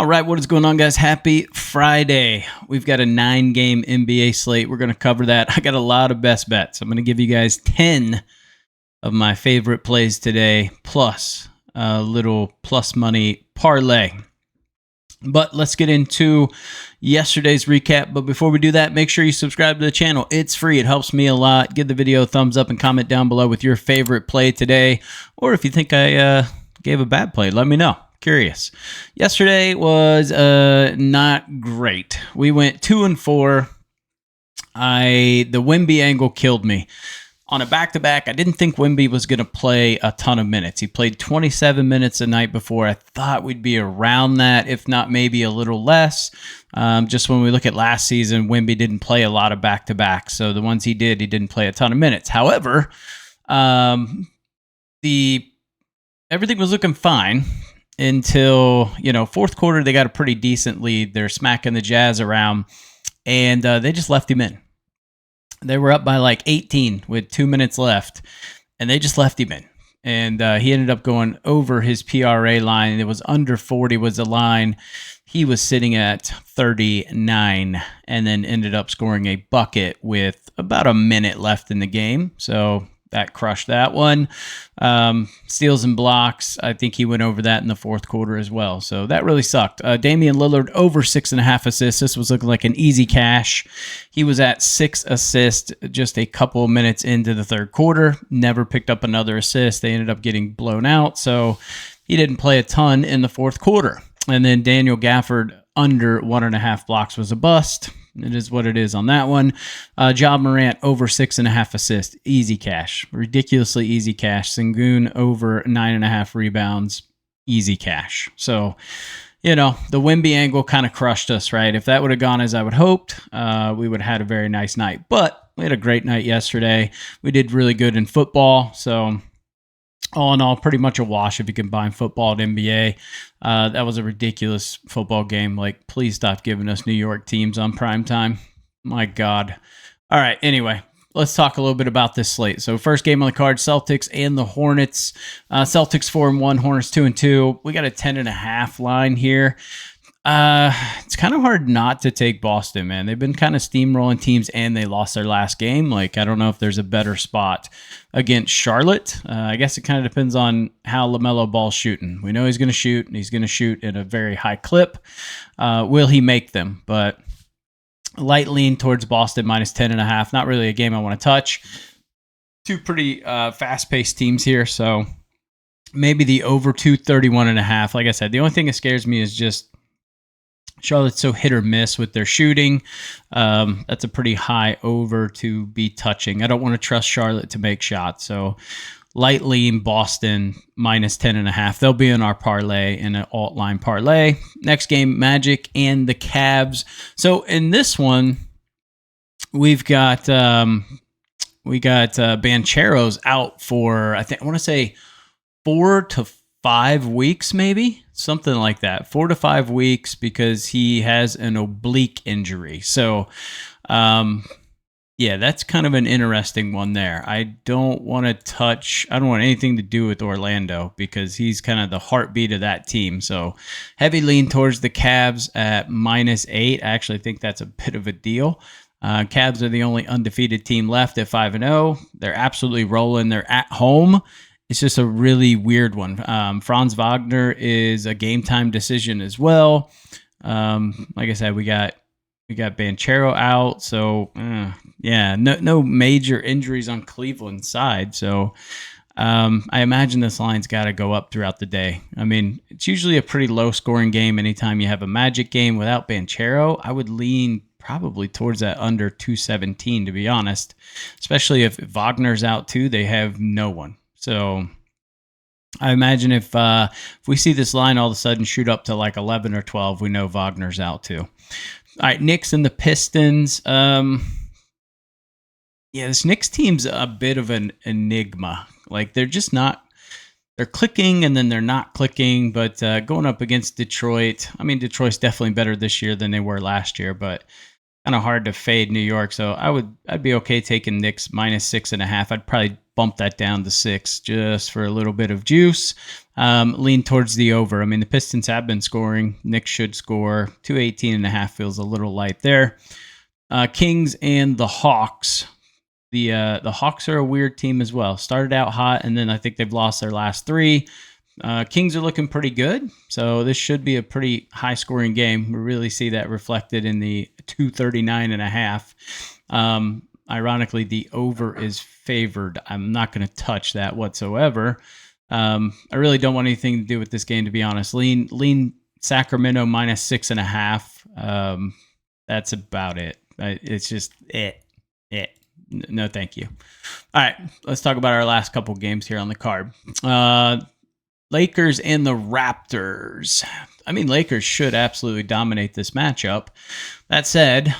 All right, what is going on, guys? Happy Friday. We've got a 9-game NBA slate. We're going to cover that. I got a lot of best bets. I'm going to give you guys 10 of my favorite plays today, plus a little plus money parlay. But let's get into yesterday's recap. But before we do that, make sure you subscribe to the channel. It's free. It helps me a lot. Give the video a thumbs up and comment down below with your favorite play today. Or if you think I gave a bad play, let me know. Curious. Yesterday was not great. We went 2-4. The Wemby angle killed me. On a back-to-back, I didn't think Wemby was going to play a ton of minutes. He played 27 minutes the night before. I thought we'd be around that, if not maybe a little less. Just when we look at last season, Wemby didn't play a lot of back-to-backs. So the ones he didn't play a ton of minutes. However, everything was looking fine until, fourth quarter, they got a pretty decent lead. They're smacking the Jazz around, and they just left him in. They were up by like 18 with 2 minutes left, and they just left him in. And he ended up going over his PRA line. It was under 40 was the line. He was sitting at 39 and then ended up scoring a bucket with about a minute left in the game. So that crushed that one. Steals and blocks, I think he went over that in the fourth quarter as well. So that really sucked. Damian Lillard over 6.5 assists. This was looking like an easy cash. He was at 6 assists just a couple of minutes into the third quarter. Never picked up another assist. They ended up getting blown out. So he didn't play a ton in the fourth quarter. And then Daniel Gafford under 1.5 blocks was a bust. It is what it is on that one. Ja Morant over 6.5 assists. Easy cash. Ridiculously easy cash. Sengun over 9.5 rebounds. Easy cash. So, the Wemby angle kind of crushed us, right? If that would have gone as I would hoped, we would have had a very nice night. But we had a great night yesterday. We did really good in football. So, all in all, pretty much a wash if you combine football and NBA. That was a ridiculous football game. Like, please stop giving us New York teams on primetime. My God. All right, anyway, let's talk a little bit about this slate. So first game on the card, Celtics and the Hornets. Celtics 4-1, Hornets 2-2. We got a 10.5 line here. It's kind of hard not to take Boston, man. They've been kind of steamrolling teams, and they lost their last game. Like, I don't know if there's a better spot against Charlotte. I guess it kind of depends on how LaMelo Ball's shooting. We know he's going to shoot, and he's going to shoot at a very high clip. Will he make them? But light lean towards Boston minus 10.5. Not really a game I want to touch. Two pretty fast-paced teams here, so maybe the over 231.5. Like I said, the only thing that scares me is just Charlotte's so hit or miss with their shooting. That's a pretty high over to be touching. I don't want to trust Charlotte to make shots. So light lean Boston minus 10.5. They'll be in our parlay in an alt line parlay. Next game, Magic and the Cavs. So in this one, we've got Banchero's out for, I want to say 4 to 5 weeks, maybe something like that. 4 to 5 weeks because he has an oblique injury. So, that's kind of an interesting one there. I don't want anything to do with Orlando because he's kind of the heartbeat of that team. So heavy lean towards the Cavs at -8. I actually think that's a bit of a deal. Cavs are the only undefeated team left at 5-0. They're absolutely rolling. They're at home. It's just a really weird one. Franz Wagner is a game time decision as well. Like I said, we got Banchero out, so no major injuries on Cleveland's side. So I imagine this line's got to go up throughout the day. I mean, it's usually a pretty low scoring game. Anytime you have a Magic game without Banchero, I would lean probably towards that under 217, to be honest. Especially if Wagner's out too, they have no one. So I imagine if we see this line all of a sudden shoot up to like 11 or 12, we know Wagner's out too. All right, Knicks and the Pistons. This Knicks team's a bit of an enigma. Like, they're just not, they're clicking and then they're not clicking, but going up against Detroit, I mean, Detroit's definitely better this year than they were last year, but kind of hard to fade New York. So I'd be okay taking Knicks -6.5. I'd probably bump that down to 6 just for a little bit of juice. Lean towards the over. I mean, the Pistons have been scoring. Knicks should score. 218.5 feels a little light there. Kings and the Hawks. The Hawks are a weird team as well. Started out hot, and then I think they've lost their last 3. Kings are looking pretty good, so this should be a pretty high-scoring game. We really see that reflected in the 239.5. Ironically, the over is favored. I'm not going to touch that whatsoever. I really don't want anything to do with this game, to be honest. Lean Sacramento minus 6.5. That's about it. It's just it. No, thank you. All right, let's talk about our last couple games here on the card. Lakers and the Raptors. I mean, Lakers should absolutely dominate this matchup. That said,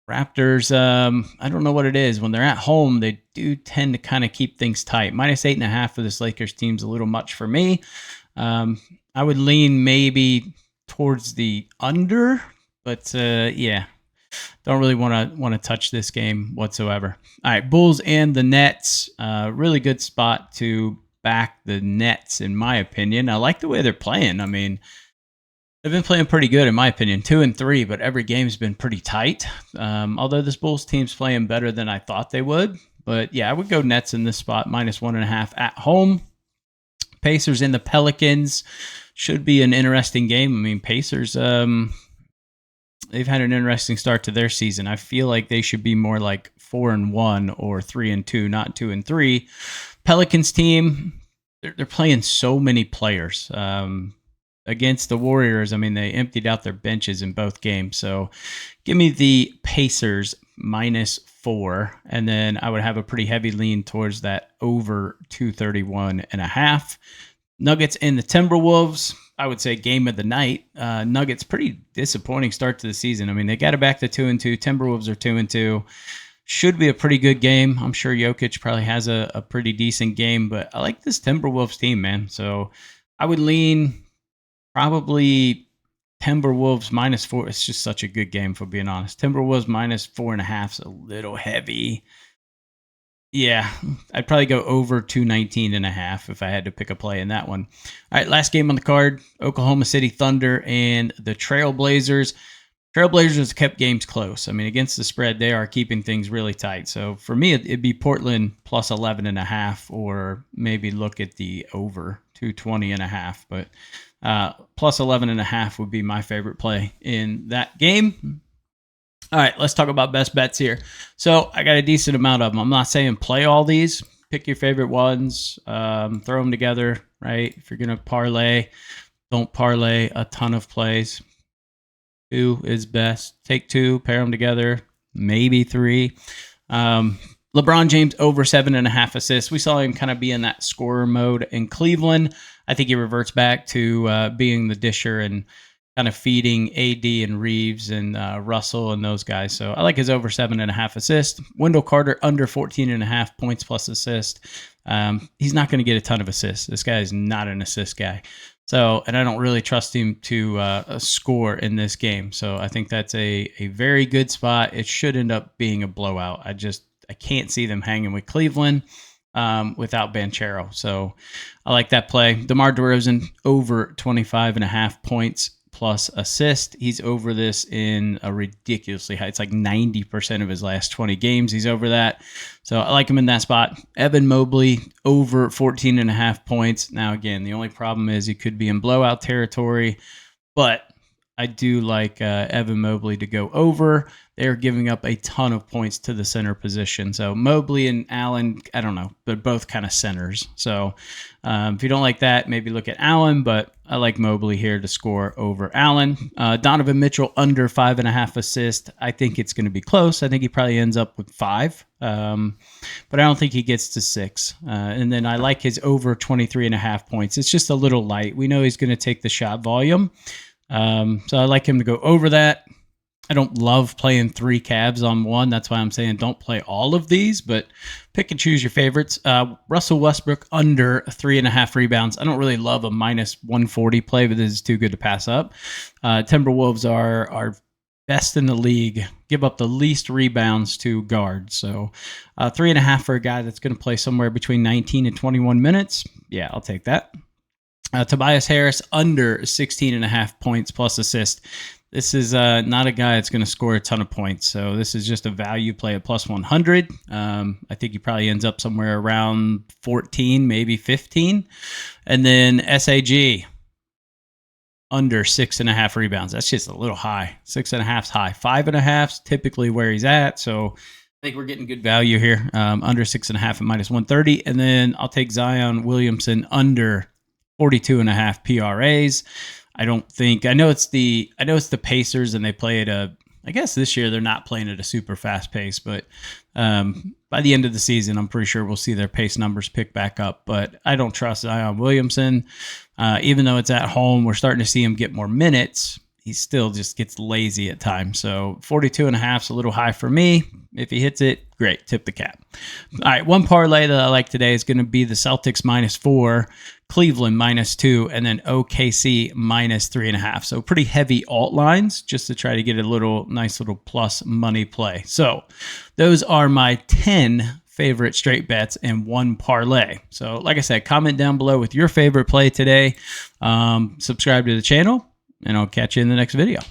Raptors, I don't know what it is. When they're at home, they do tend to kind of keep things tight. Minus 8.5 for this Lakers team's a little much for me. I would lean maybe towards the under, but yeah, don't really want to touch this game whatsoever. All right, Bulls and the Nets. Really good spot to back the Nets, in my opinion. I like the way they're playing. I mean, they've been playing pretty good, in my opinion. 2-3, but every game's been pretty tight. Although this Bulls team's playing better than I thought they would. But yeah, I would go Nets in this spot, minus 1.5 at home. Pacers and the Pelicans should be an interesting game. I mean, Pacers, they've had an interesting start to their season. I feel like they should be more like 4-1 or 3-2, not 2-3. Pelicans team, they're playing so many players. Against the Warriors, I mean, they emptied out their benches in both games. So give me the Pacers minus 4, and then I would have a pretty heavy lean towards that over 231.5. Nuggets and the Timberwolves, I would say game of the night. Nuggets, pretty disappointing start to the season. I mean, they got it back to 2-2. Timberwolves are 2-2. Should be a pretty good game. I'm sure Jokic probably has a pretty decent game, but I like this Timberwolves team, man. So I would lean probably Timberwolves minus 4. It's just such a good game, for being honest. Timberwolves minus 4.5 is a little heavy. Yeah, I'd probably go over 219.5 if I had to pick a play in that one. All right, last game on the card, Oklahoma City Thunder and the Trailblazers. Trailblazers kept games close. I mean, against the spread, they are keeping things really tight. So for me, it'd be Portland plus 11.5, or maybe look at the over 220.5. But plus 11.5 would be my favorite play in that game. All right, let's talk about best bets here. So I got a decent amount of them. I'm not saying play all these. Pick your favorite ones. Throw them together, right? If you're going to parlay, don't parlay a ton of plays. 2 is best. Take 2, pair them together, maybe 3. LeBron James over 7.5 assists. We saw him kind of be in that scorer mode in Cleveland. I think he reverts back to being the disher and kind of feeding AD and Reeves and Russell and those guys. So I like his over 7.5 assists. Wendell Carter under 14.5 points plus assist. He's not going to get a ton of assists. This guy is not an assist guy. So, and I don't really trust him to score in this game. So I think that's a very good spot. It should end up being a blowout. I can't see them hanging with Cleveland without Banchero. So I like that play. DeMar DeRozan over 25.5 points plus assist. He's over this in a ridiculously high. It's like 90% of his last 20 games. He's over that. So I like him in that spot. Evan Mobley over 14.5 points. Now, again, the only problem is he could be in blowout territory, but I do like Evan Mobley to go over. They're giving up a ton of points to the center position. So Mobley and Allen, I don't know, they're both kind of centers. So if you don't like that, maybe look at Allen, but I like Mobley here to score over Allen. Donovan Mitchell under 5.5 assists. I think it's going to be close. I think he probably ends up with 5, but I don't think he gets to 6. And then I like his over 23.5 points. It's just a little light. We know he's going to take the shot volume. So I like him to go over that. I don't love playing 3 Cavs on one. That's why I'm saying don't play all of these, but pick and choose your favorites. Russell Westbrook under 3.5 rebounds. I don't really love a minus 140 play, but this is too good to pass up. Timberwolves are best in the league, give up the least rebounds to guards. So 3.5 for a guy that's going to play somewhere between 19 and 21 minutes. Yeah, I'll take that. Tobias Harris under 16.5 points plus assist. This is not a guy that's going to score a ton of points. So this is just a value play at plus 100. I think he probably ends up somewhere around 14, maybe 15. And then SAG under 6.5 rebounds. That's just a little high. 6.5's high. 5.5's typically where he's at. So I think we're getting good value here. Under 6.5 at minus 130. And then I'll take Zion Williamson under 42.5 PRAs. I know it's the Pacers and they play at I guess this year they're not playing at a super fast pace, but by the end of the season, I'm pretty sure we'll see their pace numbers pick back up. But I don't trust Zion Williamson. Even though it's at home, we're starting to see him get more minutes. He still just gets lazy at times. So 42.5 is a little high for me. If he hits it, great. Tip the cap. All right, one parlay that I like today is going to be the Celtics -4, Cleveland -2, and then OKC -3.5. So pretty heavy alt lines just to try to get a nice little plus money play. So those are my 10 favorite straight bets and one parlay. So like I said, comment down below with your favorite play today. Subscribe to the channel, and I'll catch you in the next video.